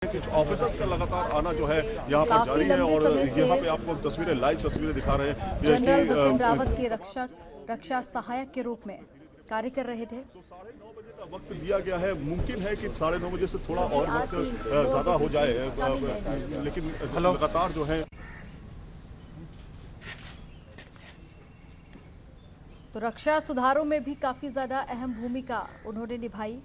Officers का लगातार आना जो है यहाँ पर जारी है और यहाँ पे आपको तस्वीरें लाइव तस्वीरें दिखा रहे हैं। जनरल विपिन रावत के रक्षा सहायक के रूप में कार्य कर रहे थे। तो 9:30 बजे का वक्त दिया गया है। मुमकिन है कि 9:30 बजे से थोड़ा और वक्त ज्यादा हो जाए, लेकिन लगातार जो है तो रक्षा सुधारों में भी काफी ज्यादा अहम भूमिका उन्होंने निभाई।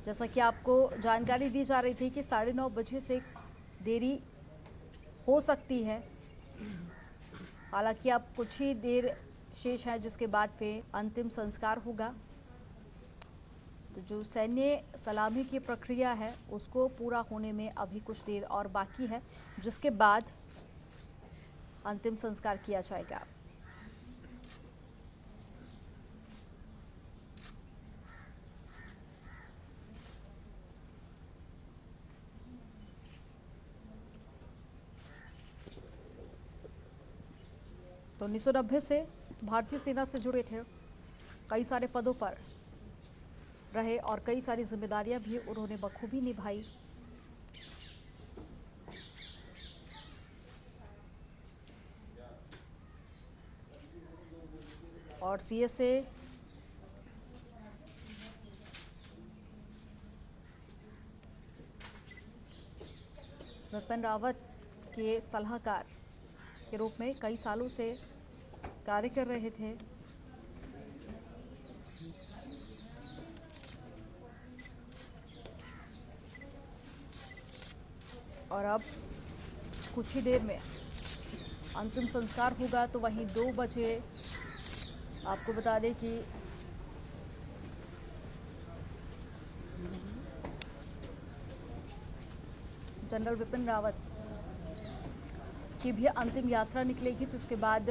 जैसा कि आपको जानकारी दी जा रही थी कि 9:30 बजे से देरी हो सकती है। हालांकि अब कुछ ही देर शेष है जिसके बाद पे अंतिम संस्कार होगा। तो जो सैन्य सलामी की प्रक्रिया है उसको पूरा होने में अभी कुछ देर और बाकी है, जिसके बाद अंतिम संस्कार किया जाएगा। तो 1990 से भारतीय सेना से जुड़े थे, कई सारे पदों पर रहे और कई सारी जिम्मेदारियां भी उन्होंने बखूबी निभाई। और सीएसए विपिन रावत के सलाहकार के रूप में कई सालों से कार्य कर रहे थे। और अब कुछ ही देर में अंतिम संस्कार होगा। तो वहीं 2 बजे आपको बता दें कि जनरल विपिन रावत की भी अंतिम यात्रा निकलेगी, जिसके बाद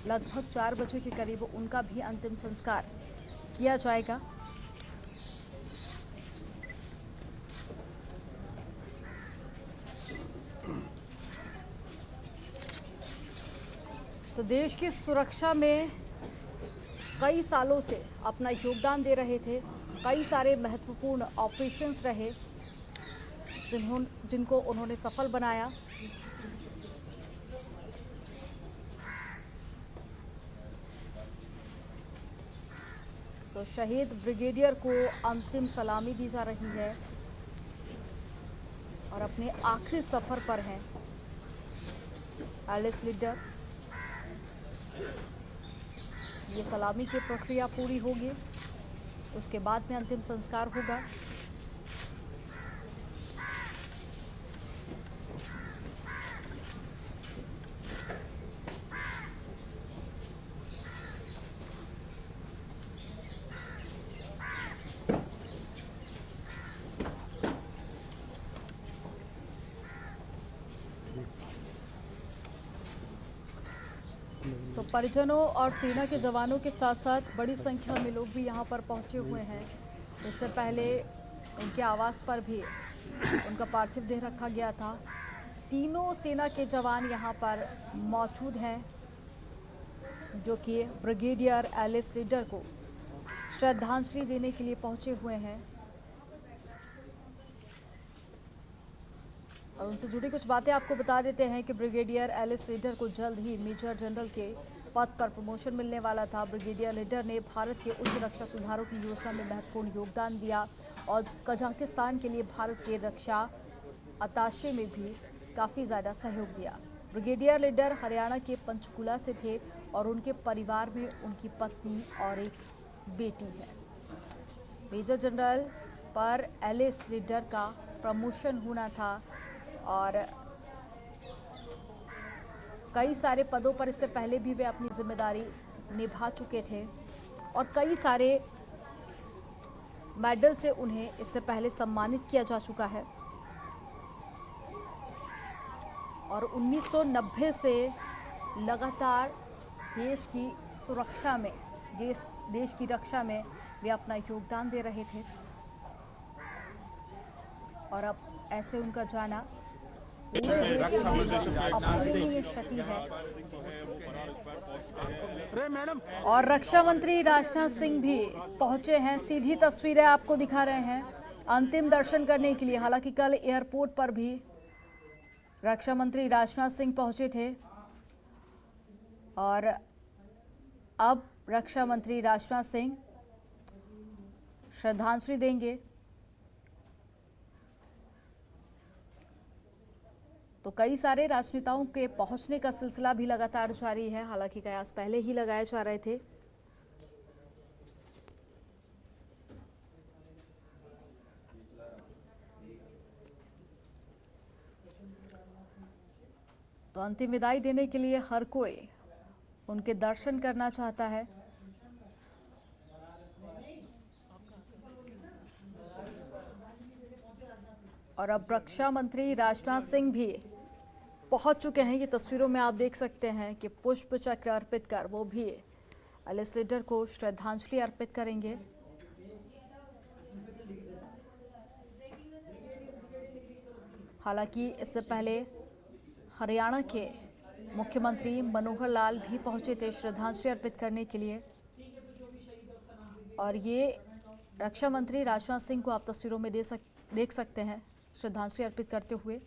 लगभग 4 बजे के करीब उनका भी अंतिम संस्कार किया जाएगा। तो देश की सुरक्षा में कई सालों से अपना योगदान दे रहे थे। कई सारे महत्वपूर्ण ऑपरेशंस रहे जिनको उन्होंने सफल बनाया। तो शहीद ब्रिगेडियर को अंतिम सलामी दी जा रही है और अपने आखिरी सफर पर हैं एलिस लीडर। ये सलामी की प्रक्रिया पूरी होगी, उसके बाद में अंतिम संस्कार होगा। तो परिजनों और सेना के जवानों के साथ साथ बड़ी संख्या में लोग भी यहाँ पर पहुँचे हुए हैं। इससे पहले उनके आवास पर भी उनका पार्थिव देह रखा गया था। तीनों सेना के जवान यहाँ पर मौजूद हैं, जो कि ब्रिगेडियर एलिस लीडर को श्रद्धांजलि देने के लिए पहुँचे हुए हैं। और उनसे जुड़ी कुछ बातें आपको बता देते हैं कि ब्रिगेडियर एलिस लीडर को जल्द ही मेजर जनरल के पद पर प्रमोशन मिलने वाला था। ब्रिगेडियर लीडर ने भारत के उच्च रक्षा सुधारों की योजना में महत्वपूर्ण योगदान दिया और कजाकिस्तान के लिए भारत के रक्षा अताशे में भी काफ़ी ज़्यादा सहयोग दिया। ब्रिगेडियर लीडर हरियाणा के पंचकुला से थे और उनके परिवार में उनकी पत्नी और एक बेटी है। मेजर जनरल पर एलिस लीडर का प्रमोशन होना था और कई सारे पदों पर इससे पहले भी वे अपनी जिम्मेदारी निभा चुके थे और कई सारे मेडल से उन्हें इससे पहले सम्मानित किया जा चुका है। और 1990 से लगातार देश की सुरक्षा में, देश की रक्षा में वे अपना योगदान दे रहे थे और अब ऐसे उनका जाना पूरे देश में अपूरणीय क्षति है। और रक्षा मंत्री राजनाथ सिंह भी पहुंचे हैं। सीधी तस्वीरें आपको दिखा रहे हैं अंतिम दर्शन करने के लिए। हालांकि कल एयरपोर्ट पर भी रक्षा मंत्री राजनाथ सिंह पहुंचे थे और अब रक्षा मंत्री राजनाथ सिंह श्रद्धांजलि देंगे। तो कई सारे राजनेताओं के पहुंचने का सिलसिला भी लगातार जारी है। हालांकि कयास पहले ही लगाए जा रहे थे। तो अंतिम विदाई देने के लिए हर कोई उनके दर्शन करना चाहता है। और अब रक्षा मंत्री राजनाथ सिंह भी पहुंच चुके हैं। ये तस्वीरों में आप देख सकते हैं कि पुष्प चक्र अर्पित कर वो भी एलिस लीडर को श्रद्धांजलि अर्पित करेंगे। हालांकि इससे पहले हरियाणा के मुख्यमंत्री मनोहर लाल भी पहुंचे थे श्रद्धांजलि अर्पित करने के लिए। और ये रक्षा मंत्री राजनाथ सिंह को आप तस्वीरों में देख सकते हैं श्रद्धांजलि अर्पित करते हुए।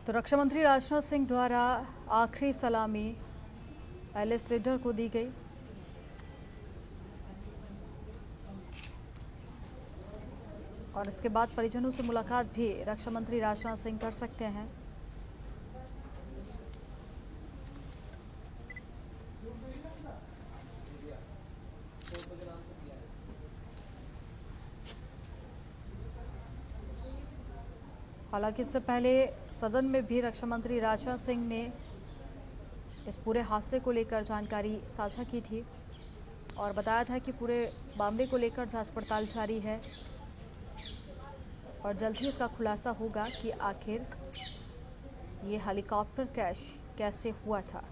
तो रक्षा मंत्री राजनाथ सिंह द्वारा आखिरी सलामी एलिस लीडर को दी गई। और इसके बाद परिजनों से मुलाकात भी रक्षा मंत्री राजनाथ सिंह कर सकते हैं। हालांकि इससे पहले सदन में भी रक्षा मंत्री राजनाथ सिंह ने इस पूरे हादसे को लेकर जानकारी साझा की थी और बताया था कि पूरे मामले को लेकर जांच पड़ताल जारी है और जल्द ही इसका खुलासा होगा कि आखिर ये हेलीकॉप्टर क्रैश कैसे हुआ था।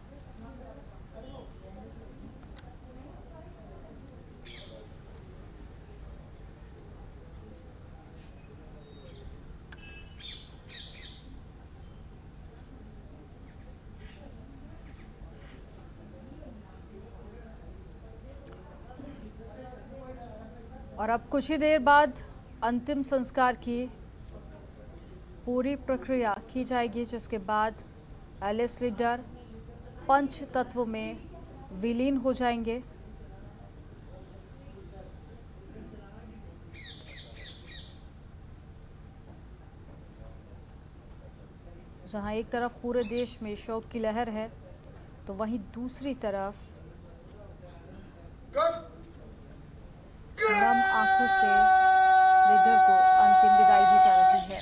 और अब कुछ ही देर बाद अंतिम संस्कार की पूरी प्रक्रिया की जाएगी, जिसके बाद एलिस लीडर पंच तत्व में विलीन हो जाएंगे। जहां एक तरफ पूरे देश में शोक की लहर है, तो वहीं दूसरी तरफ नम आंखों से लीडर को अंतिम विदाई दी जा रही है।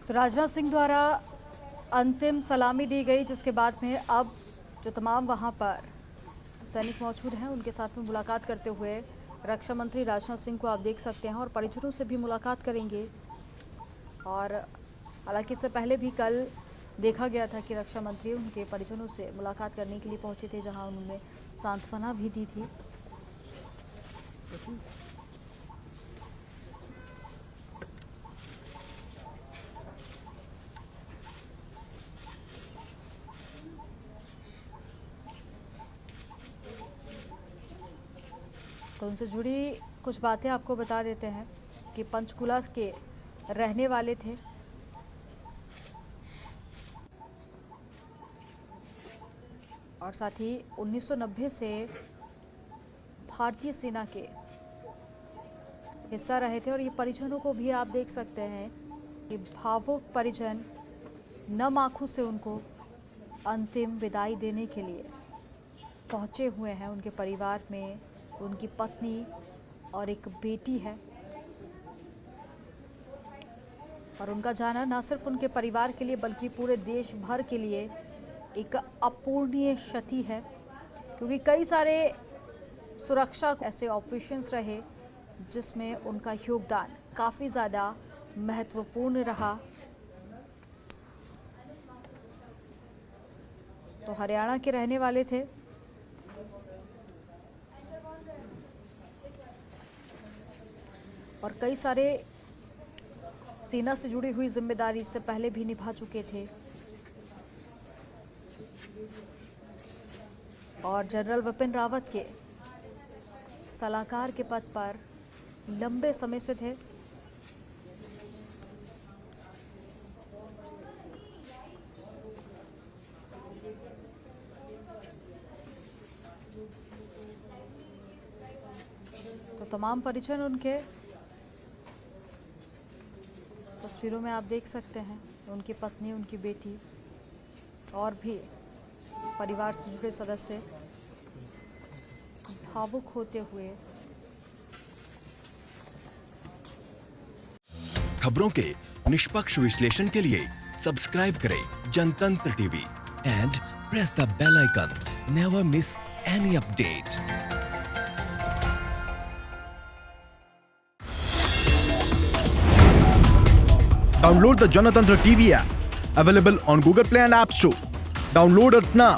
तो राजनाथ सिंह द्वारा अंतिम सलामी दी गई, जिसके बाद में अब जो तमाम वहां पर सैनिक मौजूद हैं उनके साथ में मुलाकात करते हुए रक्षा मंत्री राजनाथ सिंह को आप देख सकते हैं और परिजनों से भी मुलाकात करेंगे। और हालांकि इससे पहले भी कल देखा गया था कि रक्षा मंत्री उनके परिजनों से मुलाकात करने के लिए पहुंचे थे, जहां उन्होंने सांत्वना भी दी थी। तो उनसे जुड़ी कुछ बातें आपको बता देते हैं कि पंचकुला के रहने वाले थे और साथ ही 1990 से भारतीय सेना के हिस्सा रहे थे। और ये परिजनों को भी आप देख सकते हैं कि भावुक परिजन नम आंखों से उनको अंतिम विदाई देने के लिए पहुंचे हुए हैं। उनके परिवार में उनकी पत्नी और एक बेटी है और उनका जाना न सिर्फ उनके परिवार के लिए बल्कि पूरे देश भर के लिए एक अपूरणीय क्षति है, क्योंकि कई सारे सुरक्षा ऐसे ऑपरेशंस रहे जिसमें उनका योगदान काफ़ी ज़्यादा महत्वपूर्ण रहा। तो हरियाणा के रहने वाले थे और कई सारे सेना से जुड़ी हुई जिम्मेदारी इससे पहले भी निभा चुके थे और जनरल विपिन रावत के सलाहकार के पद पर लंबे समय से थे। तो तमाम परिजन उनके तस्वीरों में आप देख सकते हैं, उनकी पत्नी, उनकी बेटी और भी परिवार से जुड़े सदस्य भावुक होते हुए। खबरों के निष्पक्ष विश्लेषण के लिए सब्सक्राइब करें Janatantra TV and press the bell icon. Never miss any update. Download the Janatantra TV app, available on Google Play and App Store. Download it now.